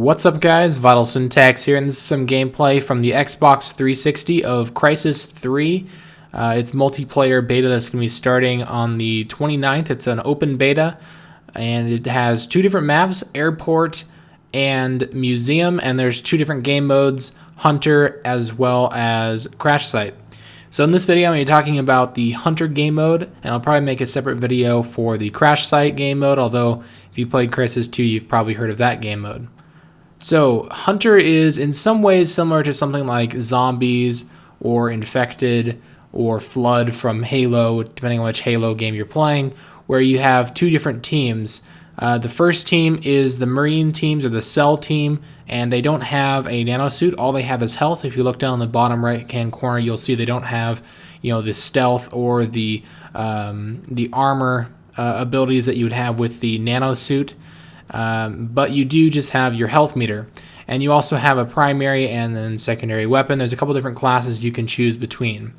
What's up guys, VitalSyntax here, and this is some gameplay from the Xbox 360 of Crysis 3. It's multiplayer beta that's going to be starting on the 29th. It's an open beta, and it has two different maps, Airport and Museum, and there's two different game modes, Hunter as well as Crash Site. So in this video I'm going to be talking about the Hunter game mode, and I'll probably make a separate video for the Crash Site game mode, although if you played Crysis 2 you've probably heard of that game mode. So Hunter is in some ways similar to something like Zombies or Infected or Flood from Halo, depending on which Halo game you're playing, where you have two different teams. The first team is the Marine teams, or the Cell team, and they don't have a nanosuit. All they have is health. If you look down in the bottom right-hand corner, you'll see they don't have, the stealth or the armor abilities that you would have with the nanosuit. But you do just have your health meter, and you also have a primary and then secondary weapon. There's a couple different classes you can choose between.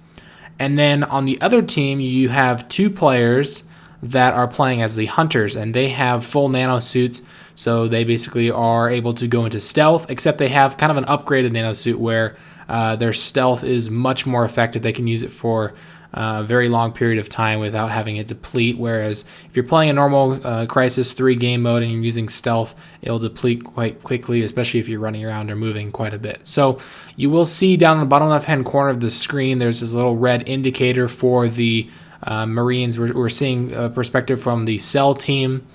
And then on the other team, you have two players that are playing as the Hunters, and they have full nanosuits, so they basically are able to go into stealth, except they have kind of an upgraded nanosuit where their stealth is much more effective. They can use it for a very long period of time without having it deplete, whereas if you're playing a normal Crysis 3 game mode and you're using stealth, it'll deplete quite quickly, especially if you're running around or moving quite a bit. So you will see down in the bottom left hand corner of the screen there's this little red indicator for the Marines. We're seeing a perspective from the Cell team.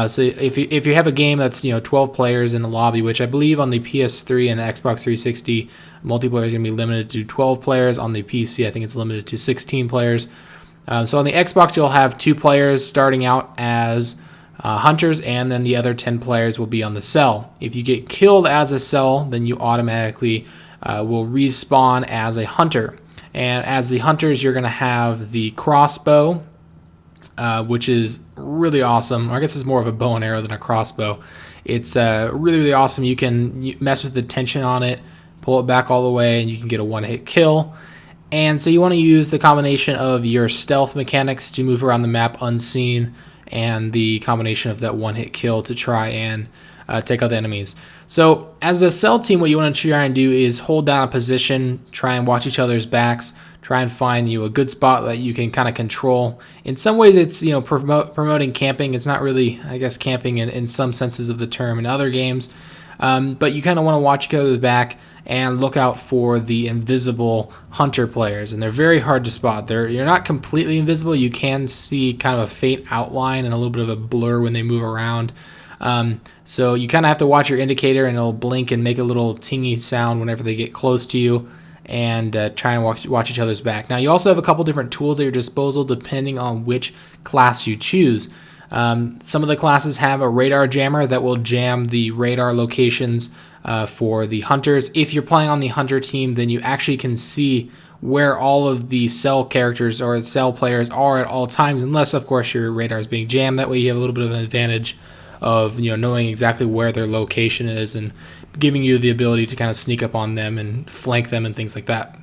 So if you have a game that's 12 players in the lobby, which I believe on the PS3 and the Xbox 360 multiplayer is going to be limited to 12 players. On the PC, I think it's limited to 16 players. So on the Xbox, you'll have two players starting out as Hunters, and then the other 10 players will be on the Cell. If you get killed as a Cell, then you automatically will respawn as a Hunter. And as the Hunters, you're going to have the crossbow, which is really awesome. I guess it's more of a bow and arrow than a crossbow. It's really, really awesome. You can mess with the tension on it, pull it back all the way, and you can get a one-hit kill. And so you want to use the combination of your stealth mechanics to move around the map unseen, and the combination of that one-hit kill to try and take out the enemies. So as a Cell team, what you want to try and do is hold down a position, try and watch each other's backs, try and find a good spot that you can kind of control. In some ways it's promoting camping. It's not really, I guess, camping in some senses of the term in other games, but you kind of want to watch each other's back and look out for the invisible Hunter players, and they're very hard to spot. You're not completely invisible. You can see kind of a faint outline and a little bit of a blur when they move around. So you kind of have to watch your indicator, and it'll blink and make a little tingy sound whenever they get close to you, and try and watch each other's back. Now you also have a couple different tools at your disposal depending on which class you choose. Some of the classes have a radar jammer that will jam the radar locations for the Hunters. If you're playing on the Hunter team, then you actually can see where all of the Cell characters or Cell players are at all times, unless of course your radar is being jammed. That way you have a little bit of an advantage of knowing exactly where their location is and giving you the ability to kind of sneak up on them and flank them and things like that.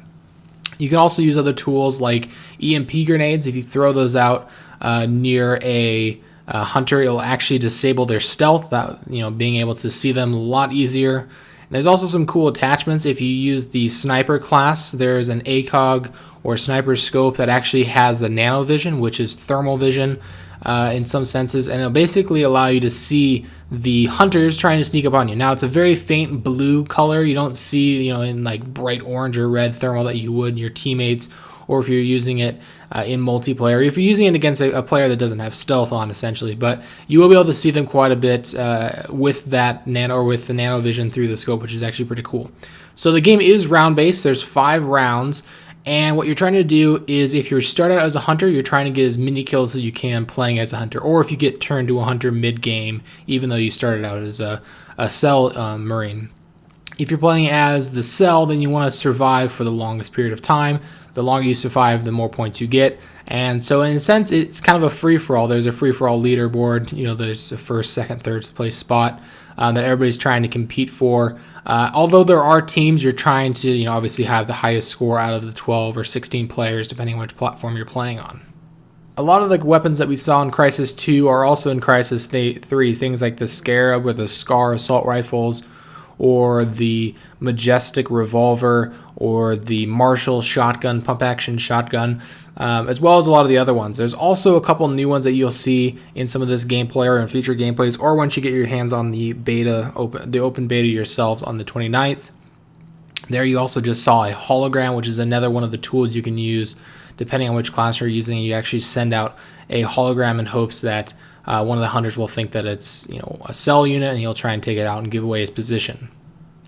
You can also use other tools like EMP grenades. If you throw those out near a Hunter, it'll actually disable their stealth, that being able to see them a lot easier. And there's also some cool attachments. If you use the Sniper class, there's an ACOG or Sniper scope that actually has the nanovision, which is thermal vision in some senses, and it'll basically allow you to see the Hunters trying to sneak up on you. Now it's a very faint blue color. You don't see in like bright orange or red thermal that you would in your teammates, or if you're using it in multiplayer, if you're using it against a player that doesn't have stealth on, essentially. But you will be able to see them quite a bit with that with the nanovision through the scope, which is actually pretty cool. So the game is round based. There's 5 rounds. And what you're trying to do is, if you start out as a Hunter, you're trying to get as many kills as you can playing as a Hunter. Or if you get turned to a Hunter mid-game, even though you started out as a Cell Marine. If you're playing as the Cell, then you want to survive for the longest period of time. The longer you survive, the more points you get. And so in a sense, it's kind of a free-for-all. There's a free-for-all leaderboard. There's a first, second, third place spot that everybody's trying to compete for. Although there are teams, you're trying to obviously have the highest score out of the 12 or 16 players, depending on which platform you're playing on. A lot of the weapons that we saw in Crysis 2 are also in Crysis 3. Things like the Scarab or the Scar assault rifles, or the Majestic revolver, or the Marshall shotgun, pump action shotgun, as well as a lot of the other ones. There's also a couple new ones that you'll see in some of this gameplay or in future gameplays, or once you get your hands on the open beta yourselves on the 29th. There you also just saw a hologram, which is another one of the tools you can use depending on which class you're using. You actually send out a hologram in hopes that one of the hunters will think that it's a cell unit, and he'll try and take it out and give away his position.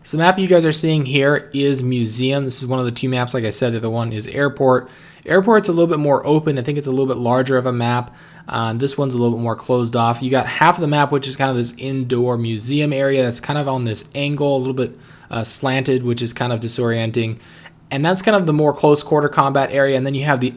So the map you guys are seeing here is Museum. This is one of the two maps. Like I said, the other one is Airport. Airport's a little bit more open. I think it's a little bit larger of a map. This one's a little bit more closed off. You got half of the map, which is kind of this indoor museum area that's kind of on this angle, a little bit slanted, which is kind of disorienting. And that's kind of the more close quarter combat area. And then you have the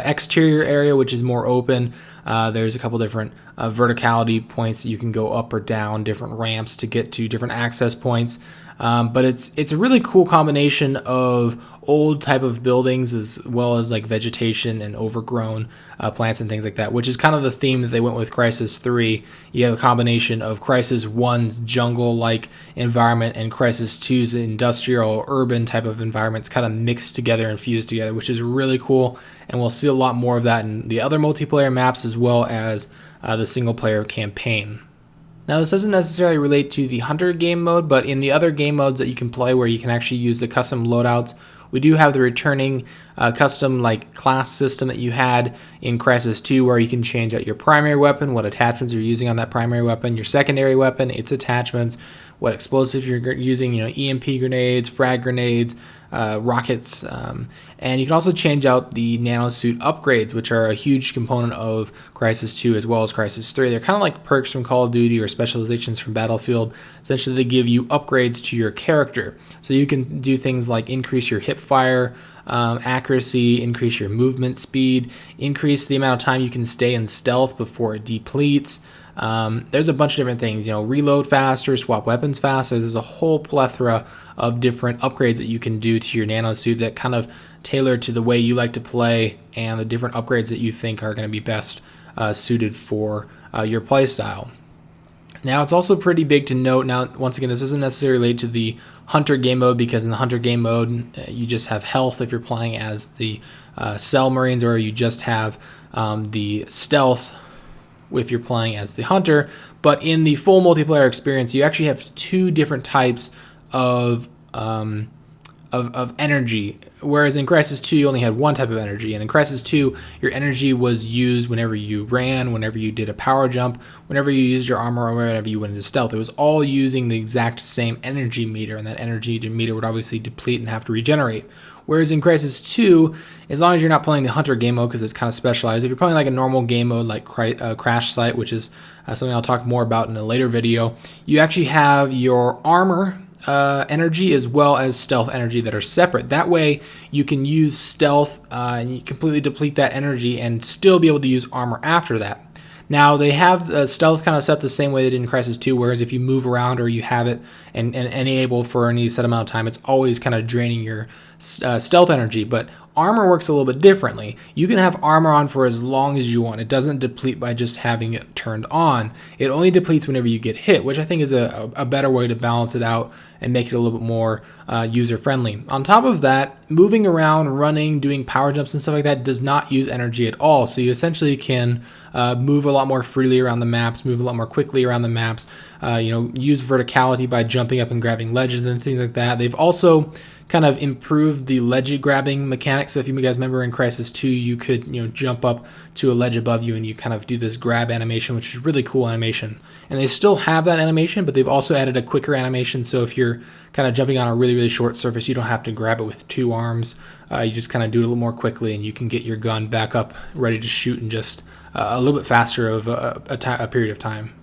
exterior area, which is more open. There's a couple different verticality points that you can go up or down, different ramps to get to different access points. But it's a really cool combination of old type of buildings as well as like vegetation and overgrown plants and things like that, which is kind of the theme that they went with Crysis 3. You have a combination of Crysis 1's jungle-like environment and Crysis 2's industrial urban type of environments kind of mixed together and fused together, which is really cool. And we'll see a lot more of that in the other multiplayer maps as well as the single-player campaign. Now, this doesn't necessarily relate to the Hunter game mode, but in the other game modes that you can play where you can actually use the custom loadouts, we do have the returning custom class system that you had in Crysis 2, where you can change out your primary weapon, what attachments you're using on that primary weapon, your secondary weapon, its attachments, what explosives you're using, EMP grenades, frag grenades, rockets, and you can also change out the nanosuit upgrades, which are a huge component of Crysis 2 as well as Crysis 3. They're kind of like perks from Call of Duty or specializations from Battlefield. Essentially, they give you upgrades to your character. So you can do things like increase your hip fire accuracy, increase your movement speed, increase the amount of time you can stay in stealth before it depletes. There's a bunch of different things, reload faster, swap weapons faster. There's a whole plethora of different upgrades that you can do to your nanosuit that kind of tailor to the way you like to play and the different upgrades that you think are going to be best suited for your playstyle. Now, it's also pretty big to note, now, once again, this isn't necessarily related to the Hunter game mode, because in the Hunter game mode, you just have health if you're playing as the Cell Marines, or you just have the stealth if you're playing as the Hunter. But in the full multiplayer experience, you actually have two different types of energy, whereas in Crysis 2 you only had one type of energy. And in Crysis 2, your energy was used whenever you ran, whenever you did a power jump, whenever you used your armor, or whenever you went into stealth. It was all using the exact same energy meter, and that energy meter would obviously deplete and have to regenerate. Whereas in Crysis 2, as long as you're not playing the Hunter game mode, because it's kind of specialized, if you're playing like a normal game mode like Crash Site, which is something I'll talk more about in a later video, you actually have your armor energy as well as stealth energy that are separate. That way you can use stealth and you completely deplete that energy and still be able to use armor after that. Now, they have stealth kind of set the same way they did in Crysis 2, whereas if you move around or you have it and enable for any set amount of time, it's always kind of draining your stealth energy. But armor works a little bit differently. You can have armor on for as long as you want. It doesn't deplete by just having it turned on. It only depletes whenever you get hit, which I think is a better way to balance it out and make it a little bit more user-friendly. On top of that, moving around, running, doing power jumps and stuff like that does not use energy at all. So you essentially can move a lot more freely around the maps, move a lot more quickly around the maps, use verticality by jumping up and grabbing ledges and things like that. They've also kind of improved the ledge grabbing mechanics. So if you guys remember in Crysis 2, you could jump up to a ledge above you and you kind of do this grab animation, which is really cool animation. And they still have that animation, but they've also added a quicker animation. So if you're kind of jumping on a really, really short surface, you don't have to grab it with two arms. You just kind of do it a little more quickly, and you can get your gun back up ready to shoot in just a little bit faster of a period of time.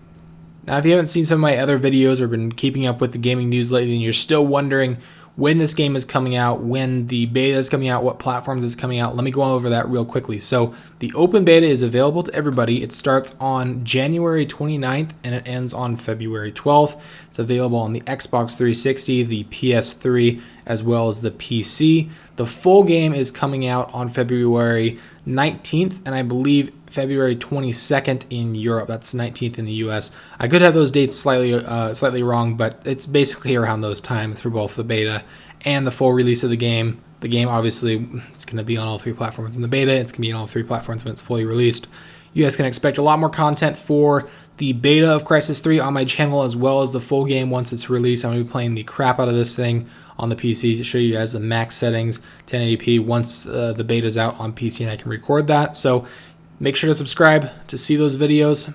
Now, if you haven't seen some of my other videos or been keeping up with the gaming news lately, and you're still wondering when this game is coming out, when the beta is coming out, what platforms it's coming out, let me go over that real quickly. So the open beta is available to everybody. It starts on January 29th and it ends on February 12th. It's available on the Xbox 360, the PS3, as well as the PC. The full game is coming out on February 19th, and I believe February 22nd in Europe. That's 19th in the US. I could have those dates slightly wrong, but it's basically around those times for both the beta and the full release of the game. The game, obviously, it's going to be on all 3 platforms in the beta. It's going to be on all 3 platforms when it's fully released. You guys can expect a lot more content for the beta of Crysis 3 on my channel, as well as the full game once it's released. I'm going to be playing the crap out of this thing on the PC to show you guys the max settings, 1080p, once the beta's out on PC and I can record that. So make sure to subscribe to see those videos.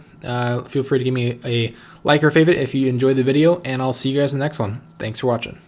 Feel free to give me a like or favorite if you enjoyed the video, and I'll see you guys in the next one. Thanks for watching.